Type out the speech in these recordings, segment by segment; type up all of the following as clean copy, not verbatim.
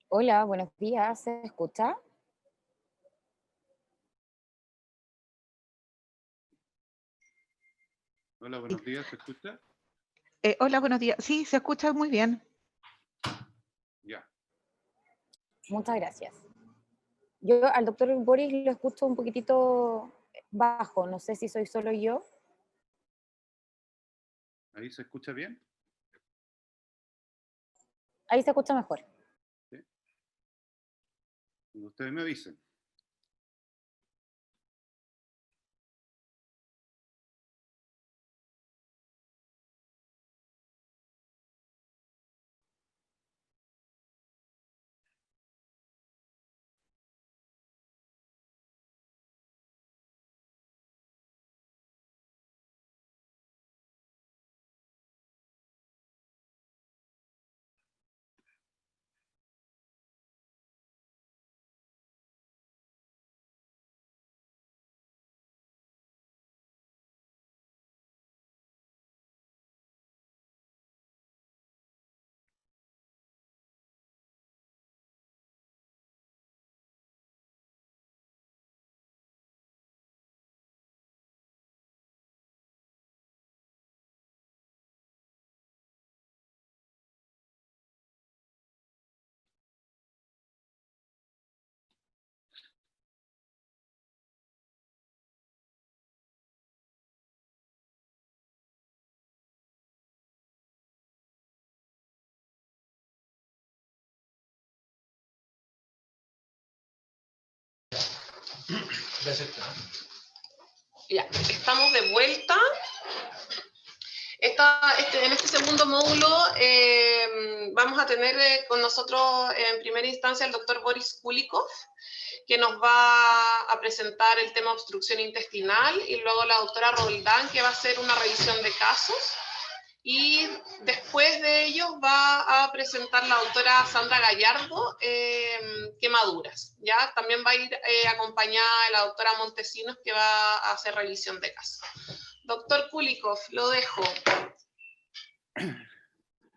Hola, buenos días, ¿se escucha? Hola, buenos días, ¿se escucha? Hola, buenos días. Sí, se escucha muy bien. Ya. Muchas gracias. Yo al doctor Boris lo escucho un poquitito bajo, no sé si soy solo yo. ¿Ahí se escucha bien? Ahí se escucha mejor. ¿Sí? Cuando ustedes me avisen. Ya, estamos de vuelta. En este segundo módulo vamos a tener con nosotros en primera instancia al doctor Boris Kulikov, que nos va a presentar el tema obstrucción intestinal, y luego la doctora Roldán, que va a hacer una revisión de casos. Y después de ellos va a presentar la doctora Sandra Gallardo quemaduras. ¿Ya? También va a ir acompañada de la doctora Montesinos, que va a hacer revisión de casos. Doctor Kulikov, lo dejo.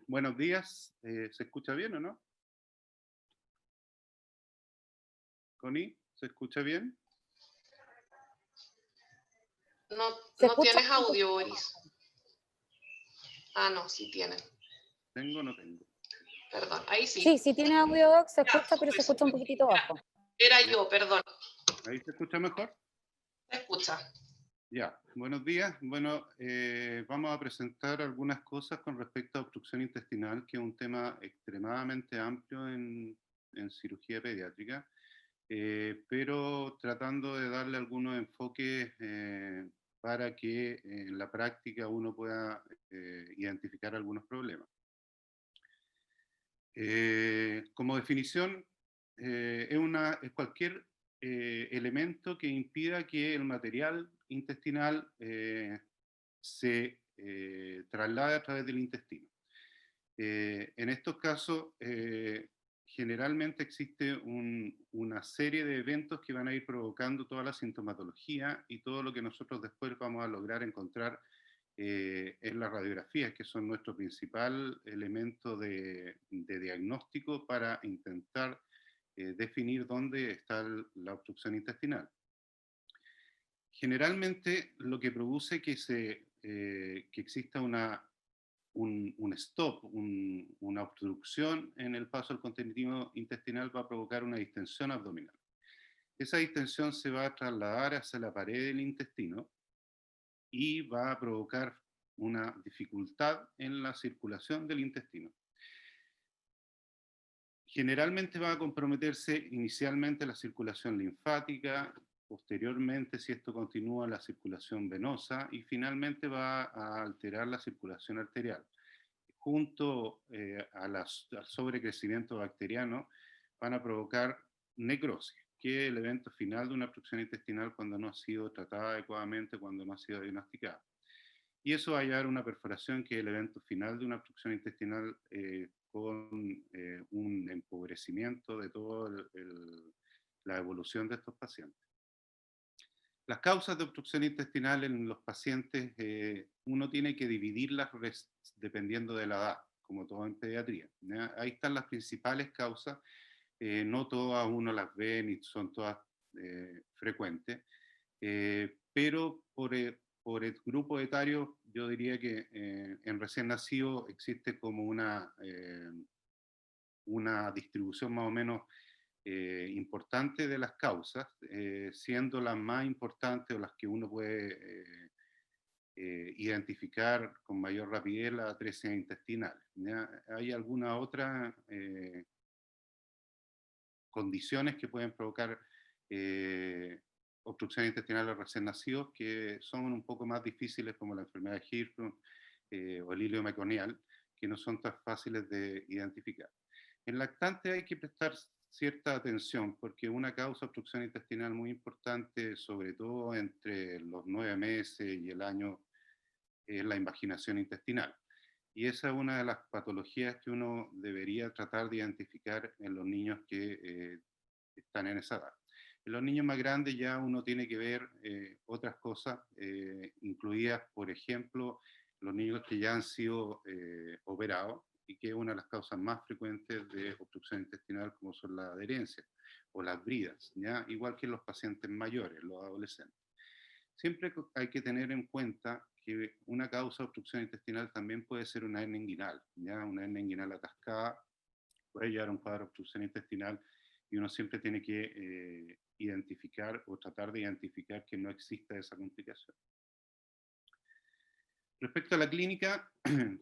Buenos días, ¿se escucha bien o no? Connie, ¿se escucha bien? ¿Se No escucha? tienes audio, Boris. Ah, no, sí tienen. ¿Tengo o no tengo? Perdón, ahí sí. Sí, sí tiene audio, Doc, se Ya, escucha, pero se súper, escucha un súper. poquitito bajo. Era Ya. yo, perdón. ¿Ahí se escucha mejor? ¿Se escucha? Ya, buenos días. Bueno, vamos a presentar algunas cosas con respecto a obstrucción intestinal, que es un tema extremadamente amplio en cirugía pediátrica, pero tratando de darle algunos enfoques para que en la práctica uno pueda identificar algunos problemas. Como definición, es cualquier elemento que impida que el material intestinal se traslade a través del intestino. En estos casos, generalmente existe una serie de eventos que van a ir provocando toda la sintomatología y todo lo que nosotros después vamos a lograr encontrar en las radiografías, que son nuestro principal elemento de diagnóstico para intentar definir dónde está la obstrucción intestinal. Generalmente lo que produce que exista un stop, una obstrucción en el paso del contenido intestinal va a provocar una distensión abdominal. Esa distensión se va a trasladar hacia la pared del intestino y va a provocar una dificultad en la circulación del intestino. Generalmente va a comprometerse inicialmente la circulación linfática, posteriormente, si esto continúa, la circulación venosa y finalmente va a alterar la circulación arterial. Junto al sobrecrecimiento bacteriano van a provocar necrosis, que es el evento final de una obstrucción intestinal cuando no ha sido tratada adecuadamente, cuando no ha sido diagnosticada. Y eso va a llevar a una perforación, que es el evento final de una obstrucción intestinal con un empobrecimiento de toda la evolución de estos pacientes. Las causas de obstrucción intestinal en los pacientes, uno tiene que dividirlas dependiendo de la edad, como todo en pediatría, ¿ya? Ahí están las principales causas, No todas uno las ve ni son todas frecuentes, pero por el grupo etario yo diría que en recién nacido existe como una distribución más o menos importante de las causas, siendo las más importantes o las que uno puede identificar con mayor rapidez la atresia intestinal. ¿Ya? Hay algunas otras condiciones que pueden provocar obstrucción intestinal a los recién nacidos que son un poco más difíciles, como la enfermedad de Hirschsprung o el hilo meconial, que no son tan fáciles de identificar. En lactantes hay que prestar cierta atención porque una causa de obstrucción intestinal muy importante, sobre todo entre los 9 meses y el año, es la invaginación intestinal. Y esa es una de las patologías que uno debería tratar de identificar en los niños que están en esa edad. En los niños más grandes ya uno tiene que ver otras cosas, incluidas, por ejemplo, los niños que ya han sido operados y que es una de las causas más frecuentes de obstrucción intestinal, como son la adherencia o las bridas, ¿ya? Igual que en los pacientes mayores, los adolescentes. Siempre hay que tener en cuenta que una causa de obstrucción intestinal también puede ser una hernia inguinal, ¿ya? Una hernia inguinal atascada puede llevar a un cuadro de obstrucción intestinal y uno siempre tiene que identificar o tratar de identificar que no exista esa complicación. Respecto a la clínica,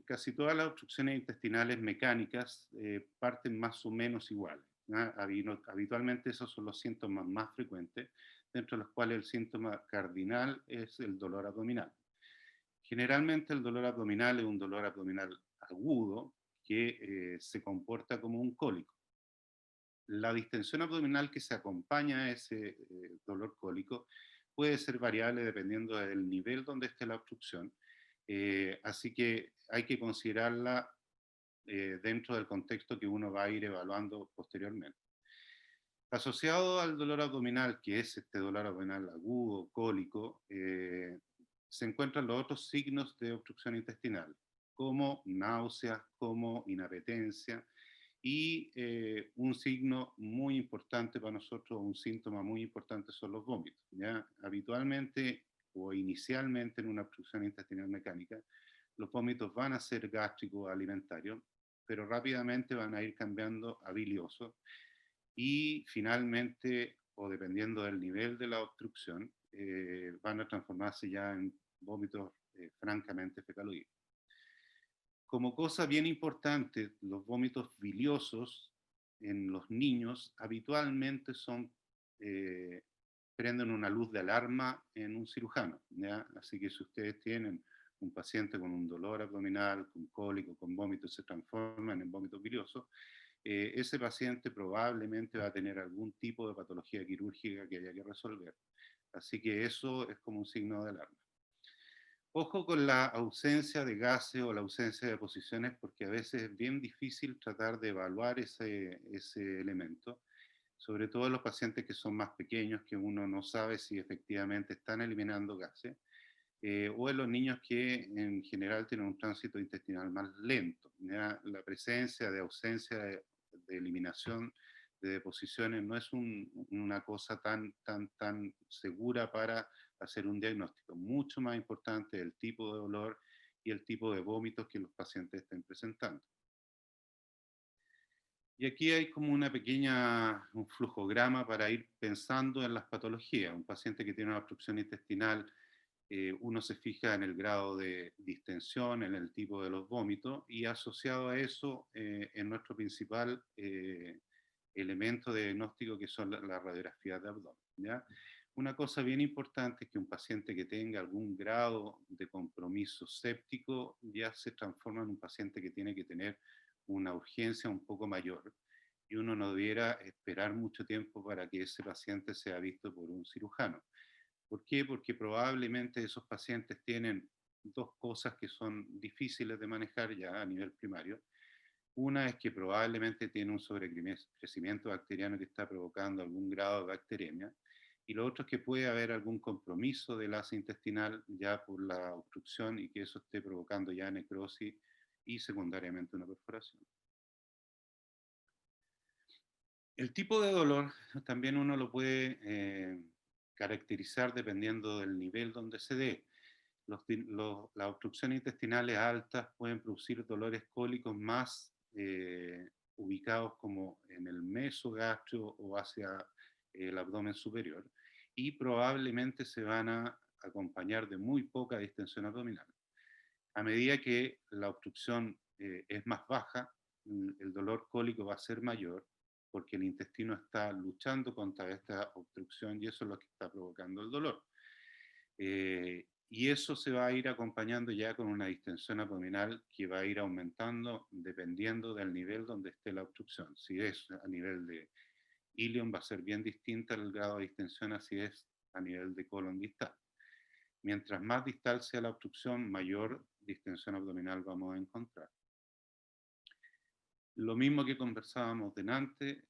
casi todas las obstrucciones intestinales mecánicas parten más o menos iguales, ¿no? Habitualmente esos son los síntomas más frecuentes, dentro de los cuales el síntoma cardinal es el dolor abdominal. Generalmente el dolor abdominal es un dolor abdominal agudo que se comporta como un cólico. La distensión abdominal que se acompaña a ese dolor cólico puede ser variable dependiendo del nivel donde esté la obstrucción, así que hay que considerarla dentro del contexto que uno va a ir evaluando posteriormente. Asociado al dolor abdominal, que es este dolor abdominal agudo, cólico, se encuentran los otros signos de obstrucción intestinal, como náuseas, como inapetencia, y un signo muy importante para nosotros, un síntoma muy importante son los vómitos, ¿ya? Habitualmente o inicialmente en una obstrucción intestinal mecánica, los vómitos van a ser gástricos alimentarios, pero rápidamente van a ir cambiando a biliosos y finalmente, o dependiendo del nivel de la obstrucción, van a transformarse ya en vómitos francamente fecaloides. Como cosa bien importante, los vómitos biliosos en los niños habitualmente prenden una luz de alarma en un cirujano, ¿ya? Así que si ustedes tienen un paciente con un dolor abdominal, con cólico, con vómitos, se transforman en vómitos biliosos, ese paciente probablemente va a tener algún tipo de patología quirúrgica que haya que resolver. Así que eso es como un signo de alarma. Ojo con la ausencia de gases o la ausencia de deposiciones, porque a veces es bien difícil tratar de evaluar ese elemento, sobre todo en los pacientes que son más pequeños, que uno no sabe si efectivamente están eliminando gases, o en los niños que en general tienen un tránsito intestinal más lento. ¿Ya? La presencia de ausencia de eliminación de deposiciones no es una cosa tan segura para hacer un diagnóstico. Mucho más importante el tipo de dolor y el tipo de vómitos que los pacientes estén presentando. Y aquí hay como un flujograma para ir pensando en las patologías. Un paciente que tiene una obstrucción intestinal, uno se fija en el grado de distensión, en el tipo de los vómitos, y asociado a eso, en nuestro principal elemento de diagnóstico, que son las radiografías de abdomen, ¿ya? Una cosa bien importante es que un paciente que tenga algún grado de compromiso séptico ya se transforma en un paciente que tiene que tener una urgencia un poco mayor, y uno no debiera esperar mucho tiempo para que ese paciente sea visto por un cirujano. ¿Por qué? Porque probablemente esos pacientes tienen dos cosas que son difíciles de manejar ya a nivel primario. Una es que probablemente tiene un sobrecrecimiento bacteriano que está provocando algún grado de bacteremia, y lo otro es que puede haber algún compromiso del asa intestinal ya por la obstrucción y que eso esté provocando ya necrosis y secundariamente una perforación. El tipo de dolor también uno lo puede caracterizar dependiendo del nivel donde se dé. Las obstrucciones intestinales altas pueden producir dolores cólicos más ubicados como en el mesogastrio o hacia el abdomen superior, y probablemente se van a acompañar de muy poca distensión abdominal. A medida que la obstrucción es más baja, el dolor cólico va a ser mayor porque el intestino está luchando contra esta obstrucción y eso es lo que está provocando el dolor. Y eso se va a ir acompañando ya con una distensión abdominal que va a ir aumentando dependiendo del nivel donde esté la obstrucción. Si es a nivel de ilion, va a ser bien distinta el grado de distensión a si es a nivel de colon distal. Mientras más distal sea la obstrucción, mayor distensión abdominal vamos a encontrar. Lo mismo que conversábamos delante,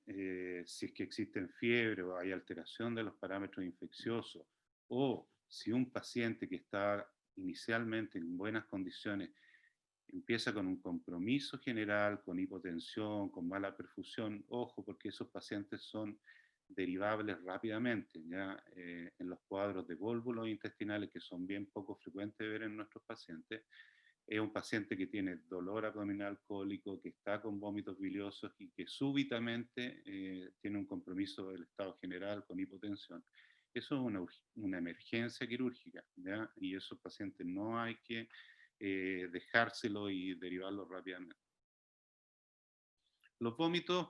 si es que existen fiebre o hay alteración de los parámetros infecciosos, o si un paciente que está inicialmente en buenas condiciones empieza con un compromiso general, con hipotensión, con mala perfusión, ojo, porque esos pacientes son derivables rápidamente, ya en los cuadros de vólvulos intestinales, que son bien poco frecuentes de ver en nuestros pacientes. Es un paciente que tiene dolor abdominal cólico, que está con vómitos biliosos y que súbitamente tiene un compromiso del estado general con hipotensión. Eso es una emergencia quirúrgica, ¿ya? Y esos pacientes no hay que dejárselo y derivarlo rápidamente. Los vómitos,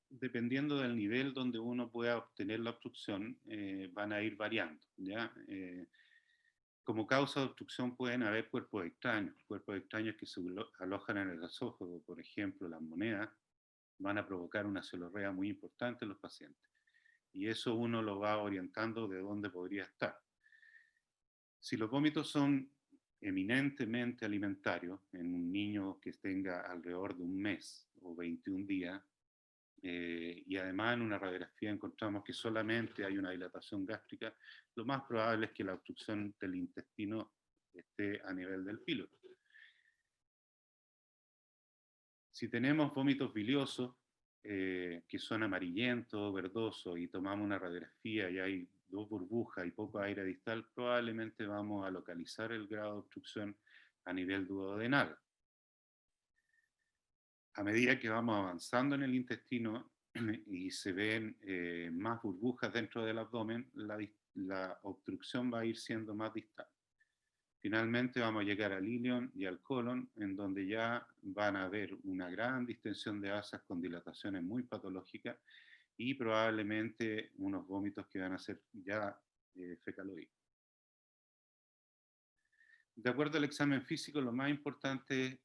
dependiendo del nivel donde uno pueda obtener la obstrucción, van a ir variando, ¿ya? Como causa de obstrucción pueden haber cuerpos extraños que se alojan en el esófago, por ejemplo, las monedas, van a provocar una celorrea muy importante en los pacientes. Y eso uno lo va orientando de dónde podría estar. Si los vómitos son eminentemente alimentarios, en un niño que tenga alrededor de un mes o 21 días, y además en una radiografía encontramos que solamente hay una dilatación gástrica, lo más probable es que la obstrucción del intestino esté a nivel del píloro. Si tenemos vómitos biliosos, que son amarillentos, verdosos, y tomamos una radiografía y hay 2 burbujas y poco aire distal, probablemente vamos a localizar el grado de obstrucción a nivel duodenal. A medida que vamos avanzando en el intestino y se ven más burbujas dentro del abdomen, la obstrucción va a ir siendo más distal. Finalmente vamos a llegar al ilion y al colon, en donde ya van a haber una gran distensión de asas con dilataciones muy patológicas y probablemente unos vómitos que van a ser ya fecaloides. De acuerdo al examen físico, lo más importante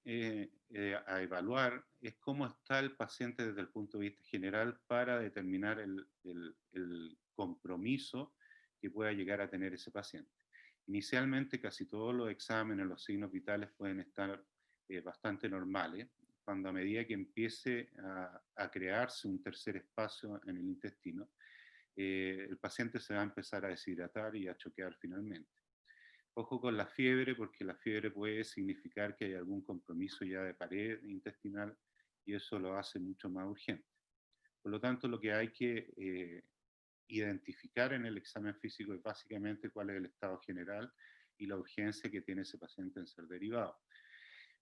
a evaluar es cómo está el paciente desde el punto de vista general para determinar el compromiso que pueda llegar a tener ese paciente. Inicialmente, casi todos los exámenes, los signos vitales pueden estar bastante normales, cuando a medida que empiece a crearse un tercer espacio en el intestino, el paciente se va a empezar a deshidratar y a choquear finalmente. Ojo con la fiebre, porque la fiebre puede significar que hay algún compromiso ya de pared intestinal y eso lo hace mucho más urgente. Por lo tanto, lo que hay que identificar en el examen físico es básicamente cuál es el estado general y la urgencia que tiene ese paciente en ser derivado.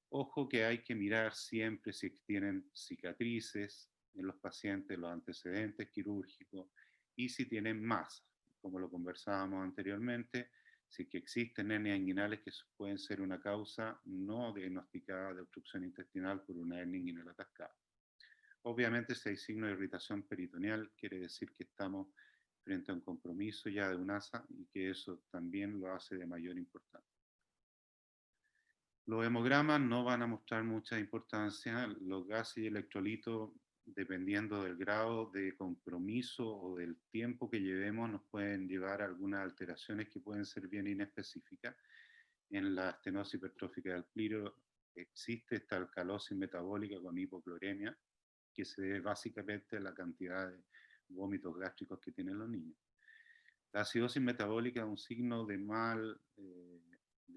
Ojo que hay que mirar siempre si tienen cicatrices en los pacientes, los antecedentes quirúrgicos y si tienen masa, como lo conversábamos anteriormente, si que existen hernias inguinales que pueden ser una causa no diagnosticada de obstrucción intestinal por una hernia inguinal atascada. Obviamente, si hay signo de irritación peritoneal, quiere decir que estamos frente a un compromiso ya de un asa y que eso también lo hace de mayor importancia. Los hemogramas no van a mostrar mucha importancia. Los gases y electrolitos, dependiendo del grado de compromiso o del tiempo que llevemos, nos pueden llevar a algunas alteraciones que pueden ser bien inespecíficas. En la estenosis hipertrófica del píloro existe esta alcalosis metabólica con hipocloremia, que se debe básicamente a la cantidad de vómitos gástricos que tienen los niños. La acidosis metabólica es un signo de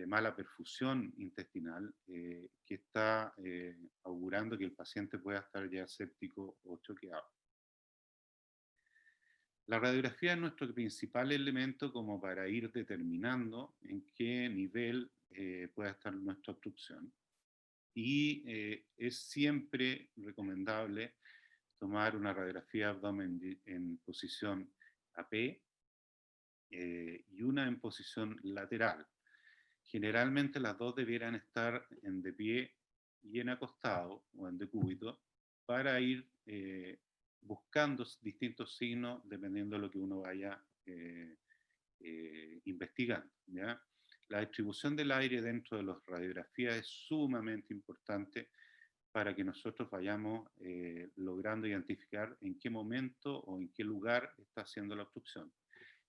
mala perfusión intestinal que está augurando que el paciente pueda estar ya séptico o choqueado. La radiografía es nuestro principal elemento como para ir determinando en qué nivel puede estar nuestra obstrucción. Y es siempre recomendable tomar una radiografía de abdomen en posición AP y una en posición lateral. Generalmente las dos debieran estar en de pie y en acostado o en decúbito para ir buscando distintos signos dependiendo de lo que uno vaya investigando, ¿ya? La distribución del aire dentro de las radiografías es sumamente importante para que nosotros vayamos logrando identificar en qué momento o en qué lugar está haciendo la obstrucción.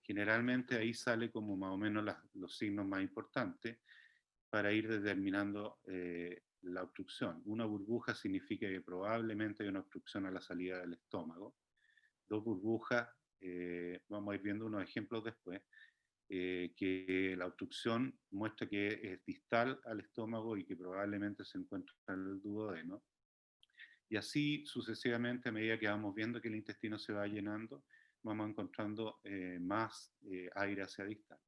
Generalmente ahí sale como más o menos los signos más importantes para ir determinando la obstrucción. Una burbuja significa que probablemente hay una obstrucción a la salida del estómago. Dos burbujas, vamos a ir viendo unos ejemplos después, que la obstrucción muestra que es distal al estómago y que probablemente se encuentra en el duodeno. Y así sucesivamente, a medida que vamos viendo que el intestino se va llenando, vamos encontrando más aire hacia distal.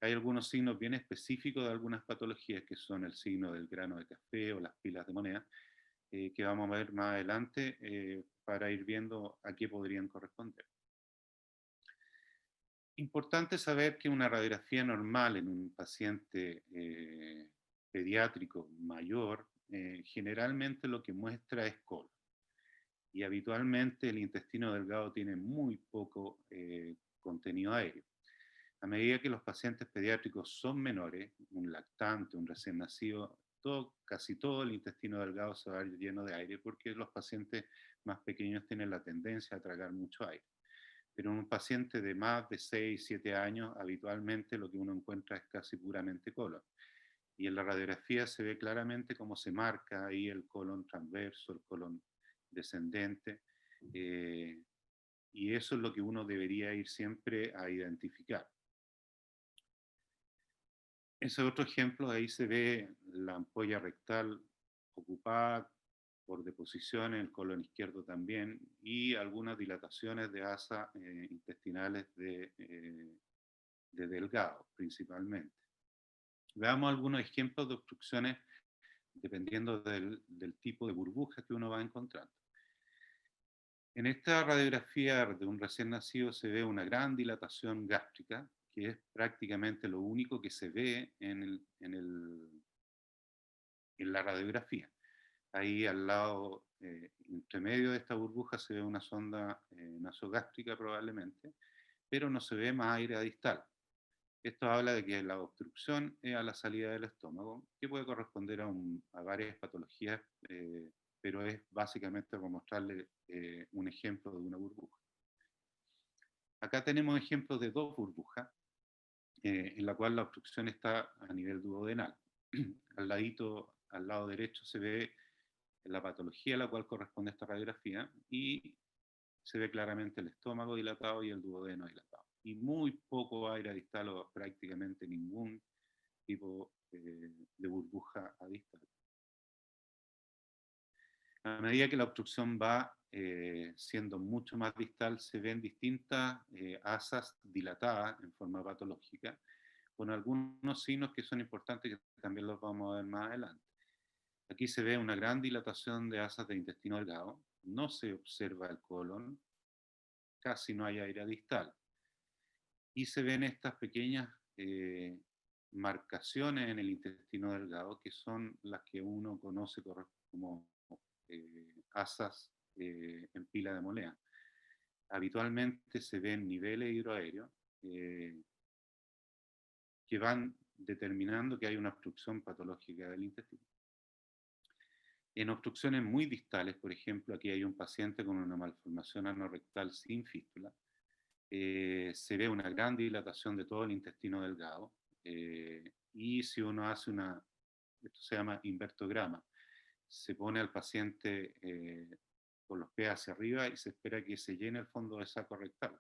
Hay algunos signos bien específicos de algunas patologías que son el signo del grano de café o las pilas de moneda, que vamos a ver más adelante para ir viendo a qué podrían corresponder. Importante saber que una radiografía normal en un paciente pediátrico mayor generalmente lo que muestra es colon. Y habitualmente el intestino delgado tiene muy poco contenido aéreo. A medida que los pacientes pediátricos son menores, un lactante, un recién nacido, casi todo el intestino delgado se va a ir lleno de aire porque los pacientes más pequeños tienen la tendencia a tragar mucho aire. Pero en un paciente de más de 6, 7 años, habitualmente lo que uno encuentra es casi puramente colon. Y en la radiografía se ve claramente cómo se marca ahí el colon transverso, el colon descendente, y eso es lo que uno debería ir siempre a identificar. Ese otro ejemplo, ahí se ve la ampolla rectal ocupada por deposición en el colon izquierdo también y algunas dilataciones de asas intestinales de delgado principalmente. Veamos algunos ejemplos de obstrucciones dependiendo del tipo de burbuja que uno va encontrando. En esta radiografía de un recién nacido se ve una gran dilatación gástrica, que es prácticamente lo único que se ve en la radiografía. Ahí al lado, entre medio de esta burbuja, se ve una sonda nasogástrica probablemente, pero no se ve más aire distal. Esto habla de que la obstrucción es a la salida del estómago, que puede corresponder a varias patologías, pero es básicamente para mostrarle un ejemplo de una burbuja. Acá tenemos ejemplos de dos burbujas, en la cual la obstrucción está a nivel duodenal. Al lado derecho se ve la patología a la cual corresponde esta radiografía y se ve claramente el estómago dilatado y el duodeno dilatado. Y muy poco aire distal o prácticamente ningún tipo de burbuja distal. A medida que la obstrucción va siendo mucho más distal, se ven distintas asas dilatadas en forma patológica, con algunos signos que son importantes que también los vamos a ver más adelante. Aquí se ve una gran dilatación de asas de intestino delgado, no se observa el colon, casi no hay aire distal. Y se ven estas pequeñas marcaciones en el intestino delgado, que son las que uno conoce como asas en pila de Molea. Habitualmente se ven niveles hidroaéreos que van determinando que hay una obstrucción patológica del intestino. En obstrucciones muy distales, por ejemplo, aquí hay un paciente con una malformación anorrectal sin fístula, se ve una gran dilatación de todo el intestino delgado, y si uno hace esto se llama invertograma, se pone al paciente con los pies hacia arriba y se espera que se llene el fondo de saco rectal.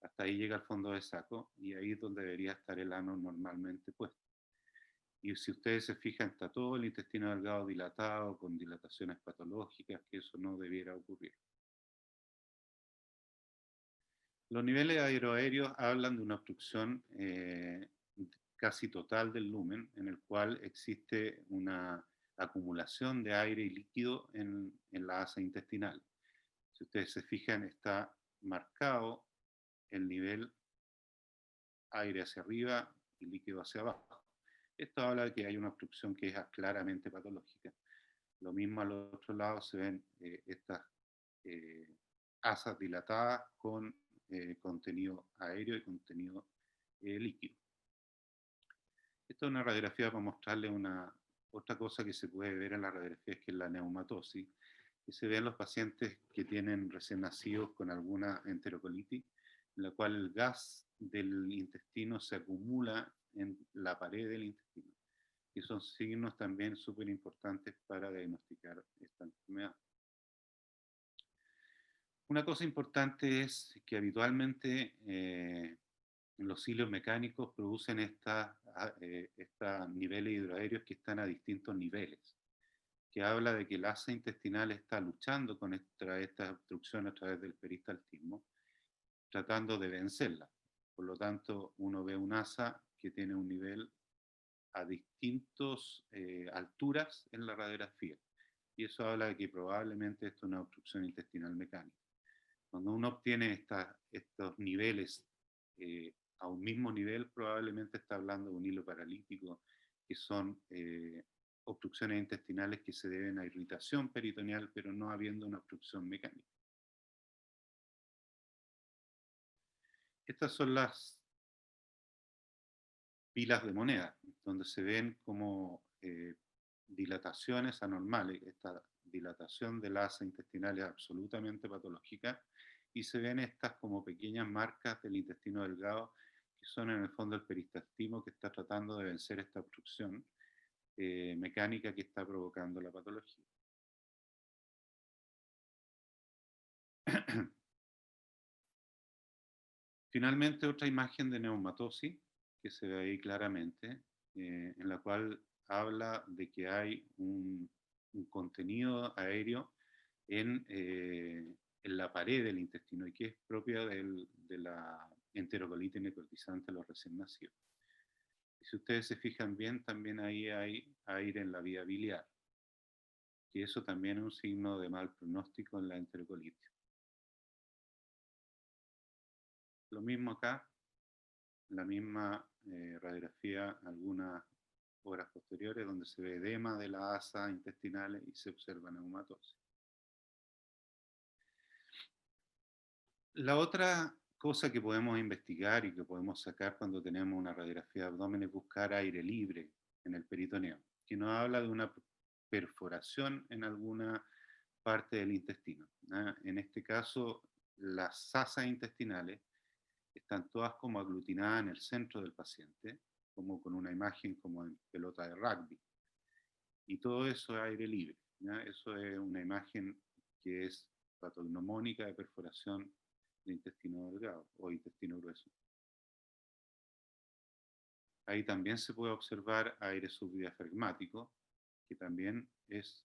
Hasta ahí llega el fondo de saco y ahí es donde debería estar el ano normalmente puesto. Y si ustedes se fijan, está todo el intestino delgado dilatado, con dilataciones patológicas, que eso no debiera ocurrir. Los niveles aeroaéreos hablan de una obstrucción casi total del lumen, en el cual existe una acumulación de aire y líquido en la asa intestinal. Si ustedes se fijan, está marcado el nivel aire hacia arriba y líquido hacia abajo. Esto habla de que hay una obstrucción que es claramente patológica. Lo mismo al otro lado se ven estas asas dilatadas con contenido aéreo y contenido líquido. Esta es una radiografía para mostrarles otra cosa que se puede ver en la radiografía, que es la neumatosis, que se ve en los pacientes que tienen recién nacidos con alguna enterocolitis, en la cual el gas del intestino se acumula en la pared del intestino. Y son signos también súper importantes para diagnosticar esta enfermedad. Una cosa importante es que habitualmente los hilos mecánicos producen estos niveles hidroaéreos que están a distintos niveles, que habla de que el asa intestinal está luchando con esta obstrucción a través del peristaltismo, tratando de vencerla. Por lo tanto, uno ve un asa que tiene un nivel a distintas alturas en la radiografía. Y eso habla de que probablemente esto es una obstrucción intestinal mecánica. Cuando uno obtiene estos niveles a un mismo nivel, probablemente está hablando de un hilo paralítico, que son obstrucciones intestinales que se deben a irritación peritoneal, pero no habiendo una obstrucción mecánica. Estas son las pilas de moneda, donde se ven como dilataciones anormales. Esta dilatación del asa intestinal es absolutamente patológica y se ven estas como pequeñas marcas del intestino delgado que son en el fondo el peristaltismo que está tratando de vencer esta obstrucción mecánica que está provocando la patología. Finalmente, otra imagen de neumatosis que se ve ahí claramente, en la cual habla de que hay un contenido aéreo en la pared del intestino y que es propia de la enterocolitis necrotizante a los recién nacidos. Y si ustedes se fijan bien, también ahí hay aire en la vía biliar, y eso también es un signo de mal pronóstico en la enterocolitis. Lo mismo acá, la misma radiografía, algunas horas posteriores, donde se ve edema de la asa intestinal y se observa neumatosis. La otra cosa que podemos investigar y que podemos sacar cuando tenemos una radiografía de abdomen es buscar aire libre en el peritoneo, que nos habla de una perforación en alguna parte del intestino. En este caso, las asas intestinales están todas como aglutinadas en el centro del paciente, como con una imagen como en pelota de rugby. Y todo eso es aire libre. Eso es una imagen que es patognomónica de perforación de intestino delgado o intestino grueso. Ahí también se puede observar aire subdiafragmático, que también es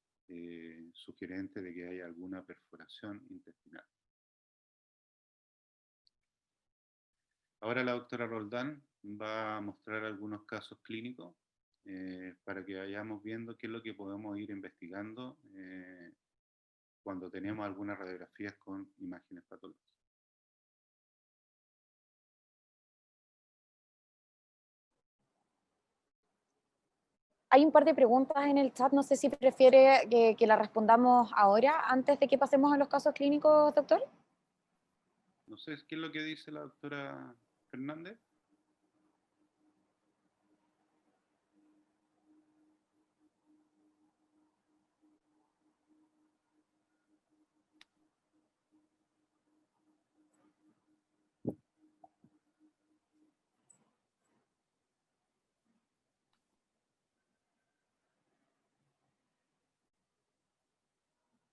sugerente de que haya alguna perforación intestinal. Ahora la doctora Roldán va a mostrar algunos casos clínicos para que vayamos viendo qué es lo que podemos ir investigando cuando tenemos algunas radiografías con imágenes patológicas. Hay un par de preguntas en el chat, no sé si prefiere que las respondamos ahora, antes de que pasemos a los casos clínicos, doctor. No sé, ¿qué es lo que dice la doctora Fernández?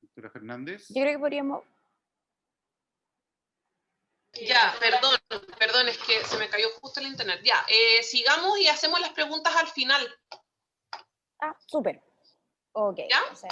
Doctora Fernández. Yo creo que podríamos... Ya, perdón, es que se me cayó justo el internet. Ya, sigamos y hacemos las preguntas al final. Ah, súper. Ok. ¿Ya? O sea,